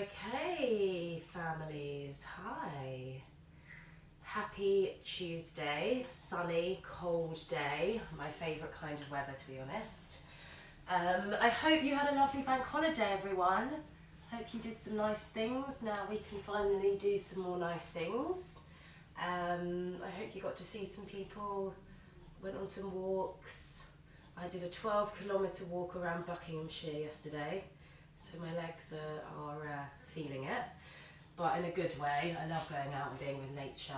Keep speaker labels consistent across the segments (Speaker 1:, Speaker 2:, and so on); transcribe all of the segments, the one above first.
Speaker 1: Okay, families, hi. Happy Tuesday, sunny, cold day, my favourite kind of weather to be honest. I hope you had a lovely bank holiday, everyone. Hope you did some nice things. Now we can finally do some more nice things. I hope you got to see some people, went on some walks. I did a 12-kilometre walk around Buckinghamshire yesterday, so my legs are feeling it, but in a good way. I love going out and being with nature.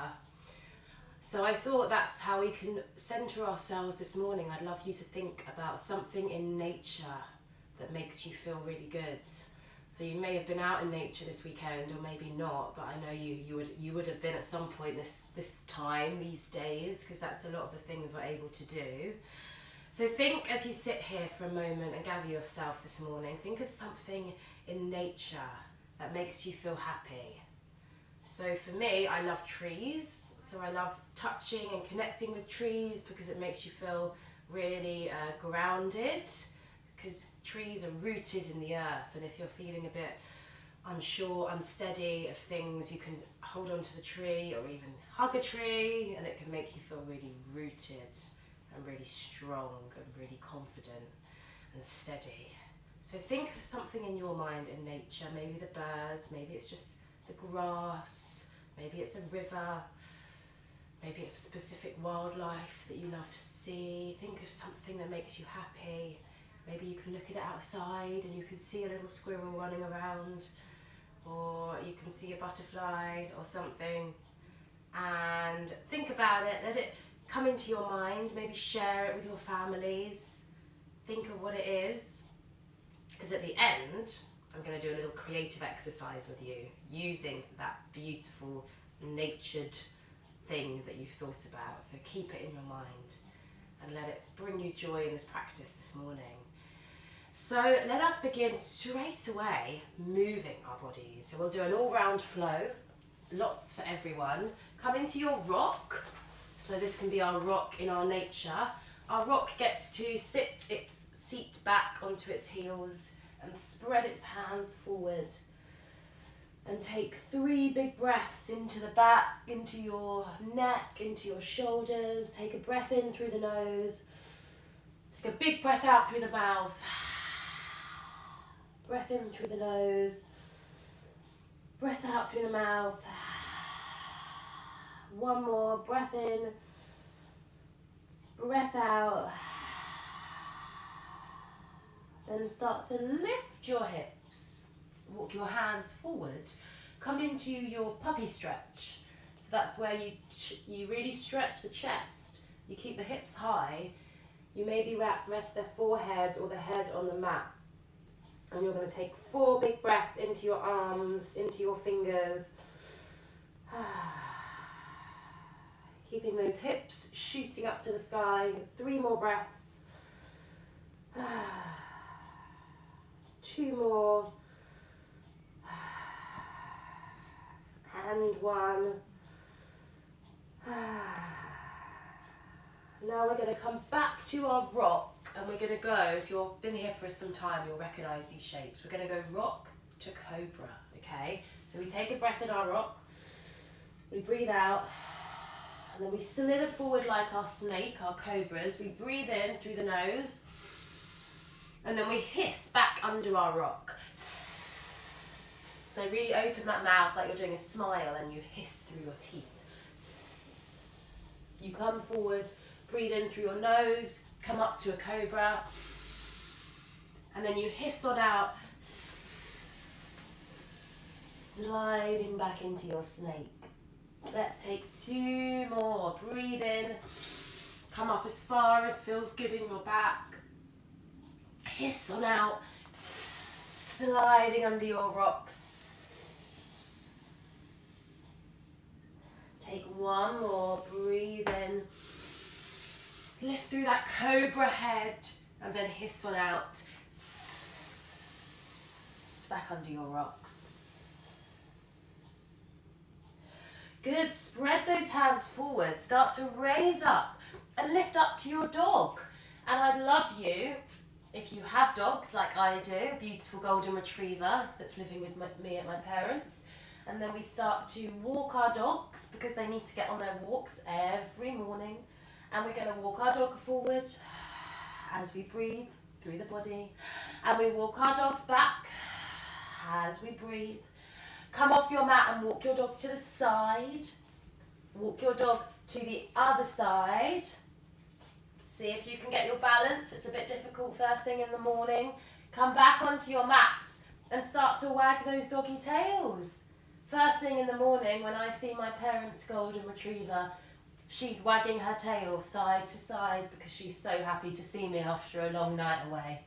Speaker 1: So I thought that's how we can centre ourselves this morning. I'd love you to think about something in nature that makes you feel really good. So you may have been out in nature this weekend, or maybe not, but I know you would have been at some point this time, these days, because that's a lot of the things we're able to do. So think as you sit here for a moment and gather yourself this morning, think of something in nature that makes you feel happy. So for me, I love trees, so I love touching and connecting with trees because it makes you feel really grounded, because trees are rooted in the earth, and if you're feeling a bit unsure, unsteady of things, you can hold on to the tree or even hug a tree, and it can make you feel really rooted and really strong and really confident and steady. So think of something in your mind in nature, maybe the birds, maybe it's just the grass, maybe it's a river, maybe it's a specific wildlife that you love to see. Think of something that makes you happy. Maybe you can look at it outside and you can see a little squirrel running around, or you can see a butterfly or something, and think about it, let it come into your mind, maybe share it with your families, think of what it is, because at the end I'm going to do a little creative exercise with you using that beautiful natured thing that you've thought about. So keep it in your mind and let it bring you joy in this practice this morning. So let us begin straight away moving our bodies. So we'll do an all-round flow, lots for everyone. Come into your rock. So this can be our rock in our nature. Our rock gets to sit its seat back onto its heels and spread its hands forward. And take 3 big breaths into the back, into your neck, into your shoulders. Take a breath in through the nose. Take a big breath out through the mouth. Breath in through the nose. Breath out through the mouth. One more, breath in, breath out. Then start to lift your hips, walk your hands forward. Come into your puppy stretch. So that's where you really stretch the chest. You keep the hips high. You maybe rest the forehead or the head on the mat. And you're going to take 4 big breaths into your arms, into your fingers. Keeping those hips shooting up to the sky. 3 more breaths. 2 more. And 1. Now we're going to come back to our rock, and we're going to go, if you've been here for some time, you'll recognise these shapes. We're going to go rock to cobra, okay? So we take a breath in our rock, we breathe out, and then we slither forward like our snake, our cobras. We breathe in through the nose, and then we hiss back under our rock. So really open that mouth like you're doing a smile, and you hiss through your teeth. You come forward, breathe in through your nose, come up to a cobra, and then you hiss on out, sliding back into your snake. Let's take 2 more. Breathe in, come up as far as feels good in your back. Hiss on out, sliding under your rocks. Take 1 more. Breathe in, lift through that cobra head, and then hiss on out, back under your rocks. Good, spread those hands forward, start to raise up and lift up to your dog. And I'd love you If you have dogs like I do, a beautiful golden retriever that's living with me and my parents, and then we start to walk our dogs because they need to get on their walks every morning, and we're going to walk our dog forward as we breathe through the body, and we walk our dogs back as we breathe. Come off your mat and walk your dog to the side. Walk your dog to the other side. See if you can get your balance. It's a bit difficult first thing in the morning. Come back onto your mats and start to wag those doggy tails. First thing in the morning when I see my parents' golden retriever, she's wagging her tail side to side because she's so happy to see me after a long night away.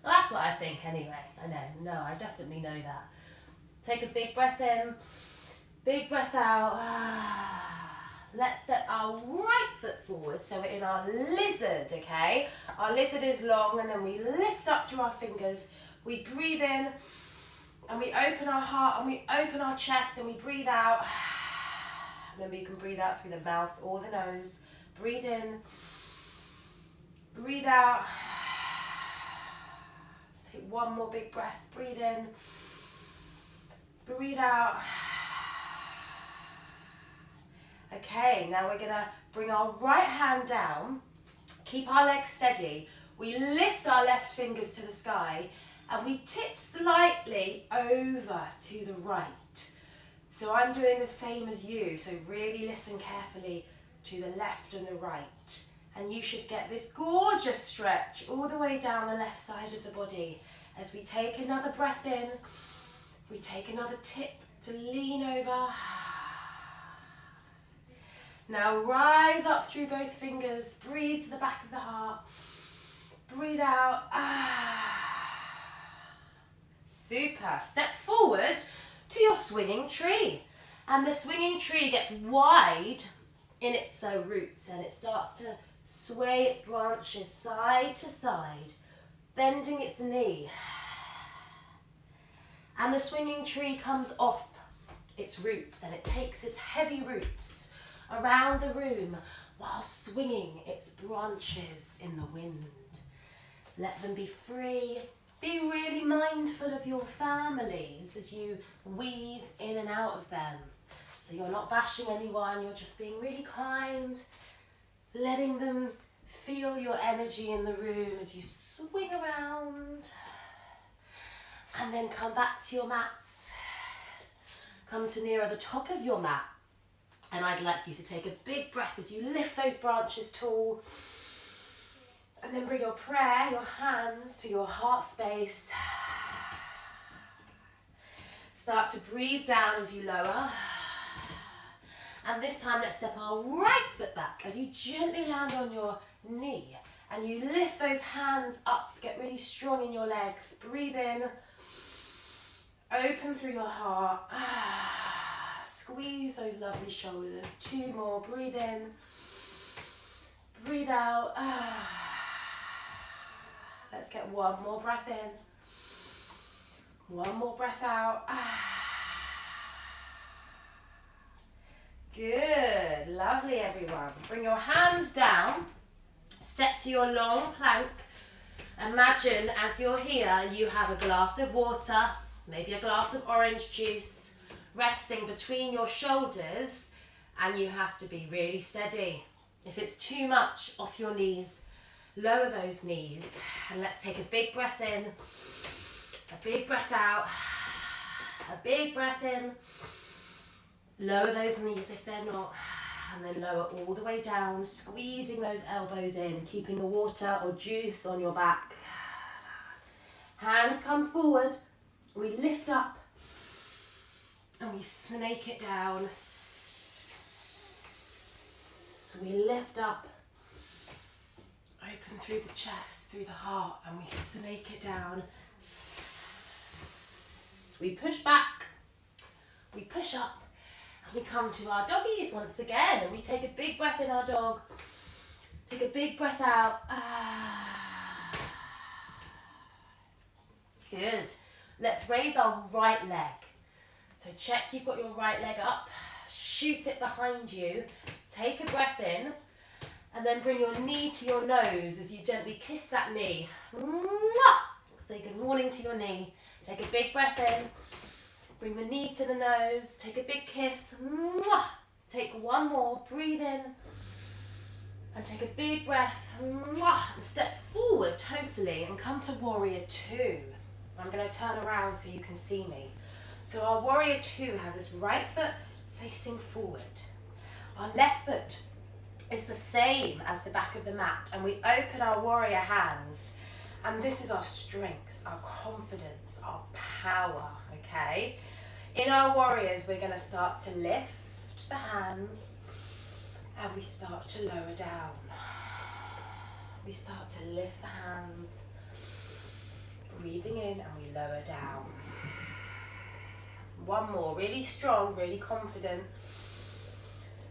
Speaker 1: Well, that's what I think anyway. I know. No, I definitely know that. Take a big breath in, big breath out. Let's step our right foot forward, so we're in our lizard, okay? Our lizard is long, and then we lift up through our fingers. We breathe in, and we open our heart, and we open our chest, and we breathe out. Remember, you can breathe out through the mouth or the nose. Breathe in, breathe out. Let's take one more big breath. Breathe in, breathe out. Okay, now we're going to bring our right hand down, keep our legs steady. We lift our left fingers to the sky and we tip slightly over to the right. So I'm doing the same as you, so really listen carefully to the left and the right. And you should get this gorgeous stretch all the way down the left side of the body. As we take another breath in, we take another tip to lean over. Now rise up through both fingers, breathe to the back of the heart, breathe out. Super. Step forward to your swinging tree. And the swinging tree gets wide in its roots and it starts to sway its branches side to side, bending its knee. And the swinging tree comes off its roots and it takes its heavy roots around the room while swinging its branches in the wind. Let them be free. Be really mindful of your families as you weave in and out of them. So you're not bashing anyone, you're just being really kind, letting them feel your energy in the room as you swing around. And then come back to your mats. Come to nearer the top of your mat. And I'd like you to take a big breath as you lift those branches tall. And then bring your prayer, your hands to your heart space. Start to breathe down as you lower. And this time let's step our right foot back as you gently land on your knee. And you lift those hands up, get really strong in your legs. Breathe in. Open through your heart. Squeeze those lovely shoulders. 2 more. Breathe in. Breathe out. Let's get 1 more breath in. 1 more breath out. Good. Lovely, everyone. Bring your hands down. Step to your long plank. Imagine as you're here, you have a glass of water, maybe a glass of orange juice, resting between your shoulders, and you have to be really steady. If it's too much off your knees, lower those knees, and let's take a big breath in, a big breath out, a big breath in, lower those knees if they're not, and then lower all the way down, squeezing those elbows in, keeping the water or juice on your back. Hands come forward, we lift up, and we snake it down. We lift up, open through the chest, through the heart, and we snake it down. We push back, we push up, and we come to our doggies once again, and we take a big breath in our dog. Take a big breath out. Good. Let's raise our right leg. So check you've got your right leg up, shoot it behind you, take a breath in, And then bring your knee to your nose as you gently kiss that knee. Mwah! Say good morning to your knee. Take a big breath in. Bring the knee to the nose. Take a big kiss. Mwah! Take one more. Breathe in. And take a big breath. Mwah! And step forward totally and come to Warrior 2. I'm going to turn around so you can see me. So our Warrior 2 has its right foot facing forward. Our left foot is the same as the back of the mat, and we open our warrior hands, and this is our strength, our confidence, our power, okay? In our warriors, we're going to start to lift the hands, and we start to lower down. We start to lift the hands, breathing in, and we lower down. One more, really strong, really confident.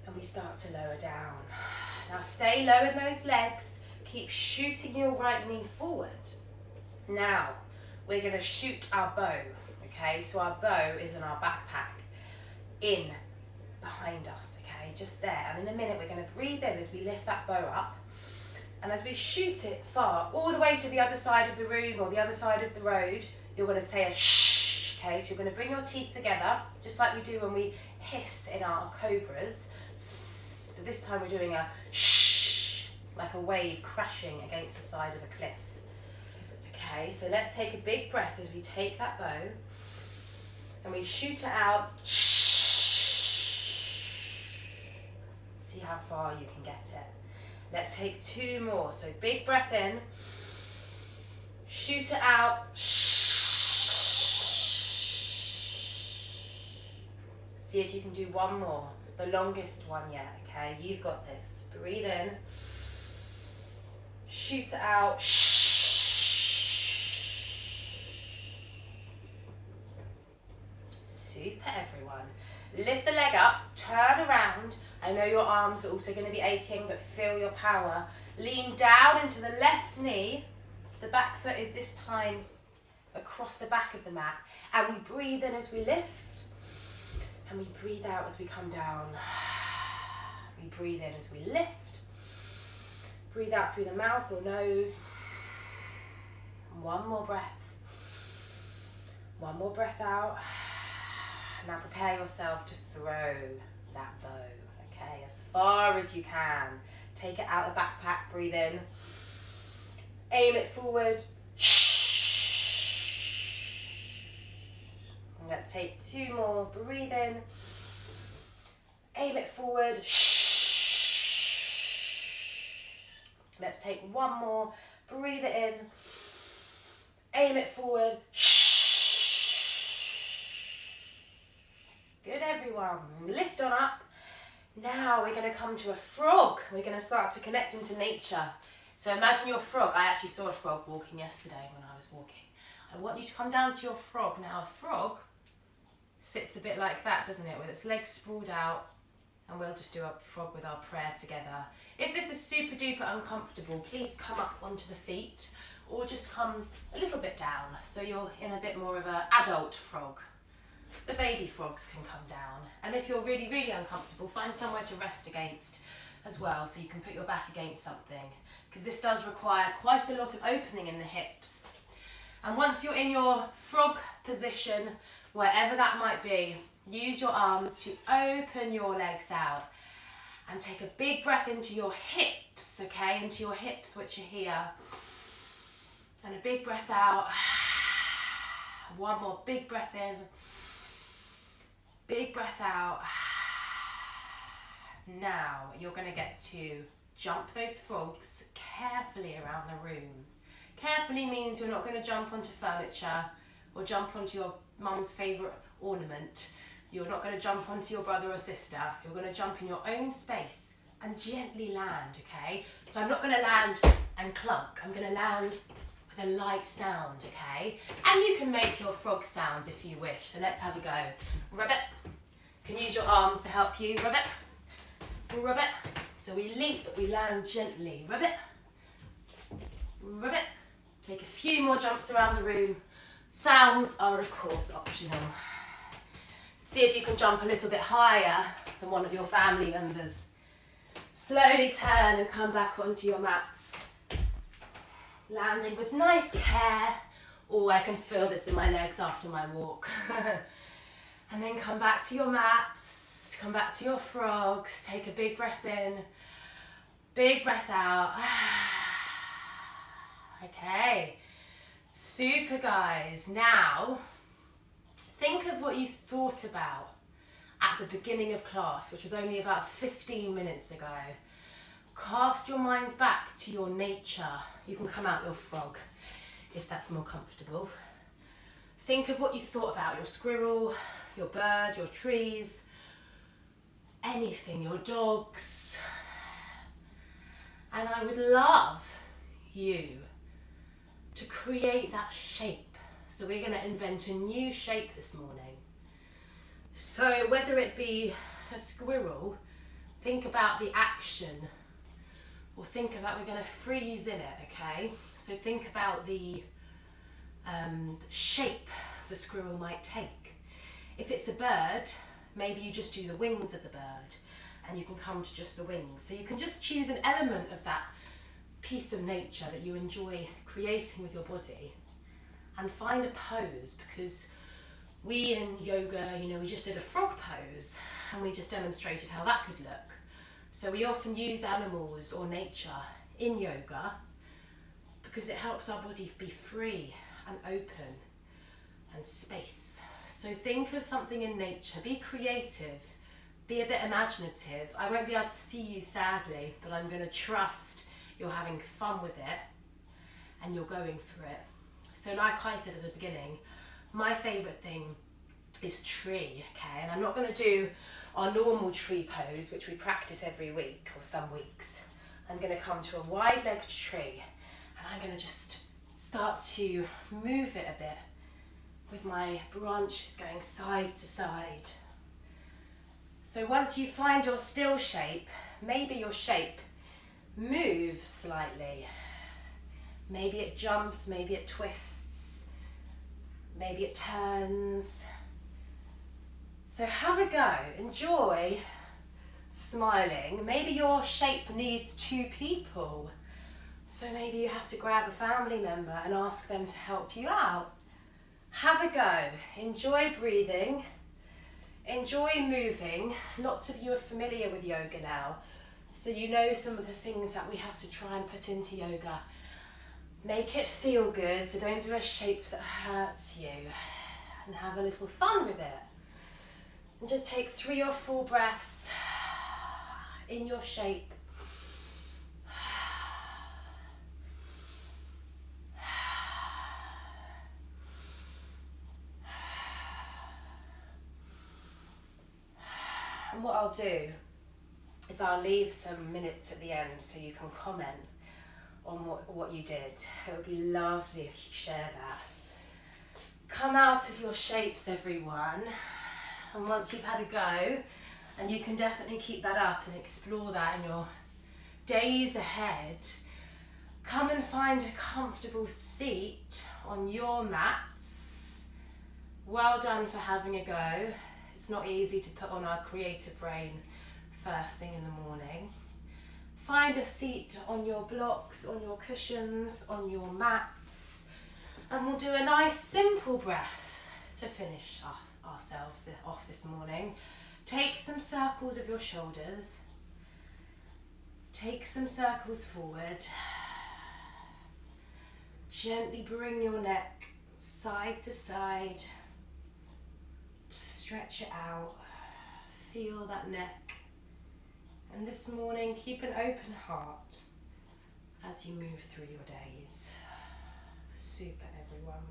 Speaker 1: And we start to lower down. Now stay low in those legs. Keep shooting your right knee forward. Now we're going to shoot our bow. Okay, so our bow is in our backpack, in behind us. Okay, just there. And in a minute we're going to breathe in as we lift that bow up. And as we shoot it far, all the way to the other side of the room or the other side of the road, you're going to say a shh. Okay, so you're going to bring your teeth together, just like we do when we hiss in our Cobras. But this time we're doing a shh, like a wave crashing against the side of a cliff. Okay, so let's take a big breath as we take that bow and we shoot it out. See how far you can get it. Let's take 2 more. So big breath in, shoot it out. See if you can do 1 more. The longest one yet, okay? You've got this. Breathe in. Shoot it out. Super, everyone. Lift the leg up, turn around. I know your arms are also going to be aching, but feel your power. Lean down into the left knee. The back foot is this time across the back of the mat. And we breathe in as we lift. And we breathe out as we come down. We breathe in as we lift. Breathe out through the mouth or nose. 1 more breath. 1 more breath out. Now prepare yourself to throw that bow, okay? As far as you can. Take it out of the backpack, breathe in. Aim it forward. Let's take 2 more. Breathe in. Aim it forward. Let's take 1 more. Breathe it in. Aim it forward. Good, everyone. Lift on up. Now we're going to come to a frog. We're going to start to connect into nature. So imagine your frog. I actually saw a frog walking yesterday when I was walking. I want you to come down to your frog. Now a frog sits a bit like that, doesn't it, with its legs sprawled out, and we'll just do a frog with our prayer together. If this is super duper uncomfortable, please come up onto the feet or just come a little bit down so you're in a bit more of an adult frog. The baby frogs can come down, and if you're really, really uncomfortable, find somewhere to rest against as well so you can put your back against something, because this does require quite a lot of opening in the hips. And once you're in your frog position, wherever that might be, use your arms to open your legs out and take a big breath into your hips, okay? Into your hips, which are here. And a big breath out. 1 more big breath in. Big breath out. Now you're going to get to jump those frogs carefully around the room. Carefully means you're not going to jump onto furniture or jump onto your mum's favourite ornament. You're not going to jump onto your brother or sister. You're going to jump in your own space and gently land, okay? So I'm not going to land and clunk. I'm going to land with a light sound, okay? And you can make your frog sounds if you wish. So let's have a go. Rub it. You can use your arms to help you. Rub it. Rub it. So we leap, but we land gently. Rub it. Rub it. Take a few more jumps around the room. Sounds are of course optional. See if you can jump a little bit higher than one of your family members. Slowly turn and come back onto your mats. Landing with nice care. Oh, I can feel this in my legs after my walk. And then come back to your mats, come back to your frogs, take a big breath in, big breath out. Okay, super guys. Now, think of what you thought about at the beginning of class, which was only about 15 minutes ago. Cast your minds back to your nature. You can come out your frog if that's more comfortable. Think of what you thought about your squirrel, your bird, your trees, anything, your dogs. And I would love you to create that shape. So we're going to invent a new shape this morning. So whether it be a squirrel, think about the action, or think about, we're going to freeze in it, okay? So think about the shape the squirrel might take. If it's a bird, maybe you just do the wings of the bird and you can come to just the wings. So you can just choose an element of that piece of nature that you enjoy creating with your body and find a pose, because we in yoga, we just did a frog pose and we just demonstrated how that could look. So we often use animals or nature in yoga because it helps our body be free and open and space. So think of something in nature, be creative, be a bit imaginative. I won't be able to see you sadly, but I'm going to trust you're having fun with it and you're going for it. So like I said at the beginning, my favourite thing is tree, okay? And I'm not going to do our normal tree pose, which we practice every week or some weeks. I'm going to come to a wide-legged tree and I'm going to just start to move it a bit with my branches going side to side. So once you find your still shape, maybe your shape moves slightly. Maybe it jumps, maybe it twists, maybe it turns. So have a go, enjoy smiling. Maybe your shape needs two people. So maybe you have to grab a family member and ask them to help you out. Have a go, enjoy breathing, enjoy moving. Lots of you are familiar with yoga now, so you know some of the things that we have to try and put into yoga. Make it feel good, so don't do a shape that hurts you, and have a little fun with it. And just take 3 or 4 breaths in your shape. And what I'll do is I'll leave some minutes at the end so you can comment on what you did. It would be lovely if you share that. Come out of your shapes, everyone. And once you've had a go, and you can definitely keep that up and explore that in your days ahead, come and find a comfortable seat on your mats. Well done for having a go. It's not easy to put on our creative brain first thing in the morning. Find a seat on your blocks, on your cushions, on your mats, and we'll do a nice simple breath to finish ourselves off this morning. Take some circles of your shoulders. Take some circles forward. Gently bring your neck side to side. Stretch it out. Feel that neck. And this morning, keep an open heart as you move through your days. Super, everyone.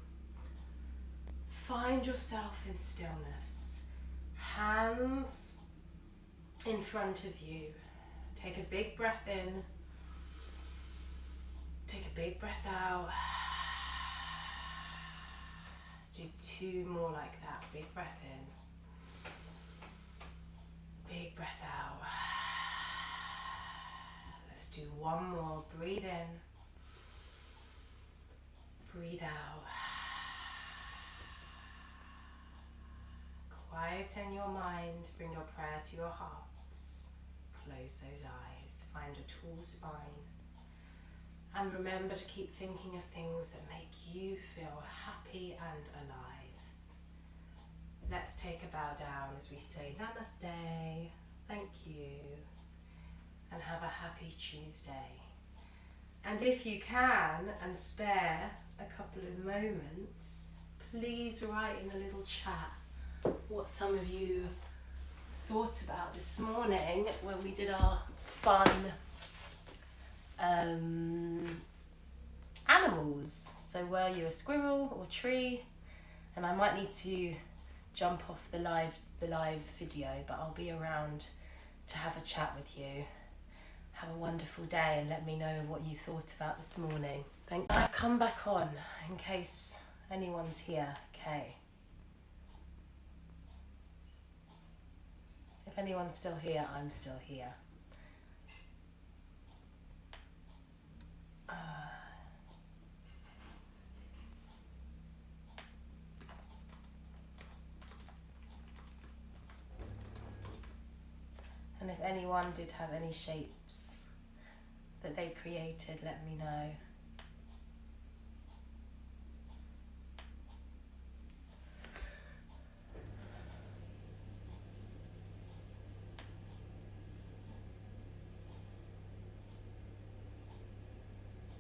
Speaker 1: Find yourself in stillness. Hands in front of you. Take a big breath in. Take a big breath out. Let's do 2 more like that. Big breath in. Big breath out. Let's do 1 more. Breathe in. Breathe out. Quieten your mind. Bring your prayer to your hearts. Close close those eyes. Find a tall spine. And remember to keep thinking of things that make you feel happy and alive. Let's take a bow down as we say namaste, thank you, and have a happy Tuesday. And if you can and spare a couple of moments, please write in the little chat what some of you thought about this morning when we did our fun animals. So were you a squirrel or tree? And I might need to jump off the live video, but I'll be around to have a chat with you. Have a wonderful day and let me know what you thought about this morning. Thank you. I'll come back on in case anyone's here. Okay. If anyone's still here, I'm still here. And if anyone did have any shapes that they created, let me know.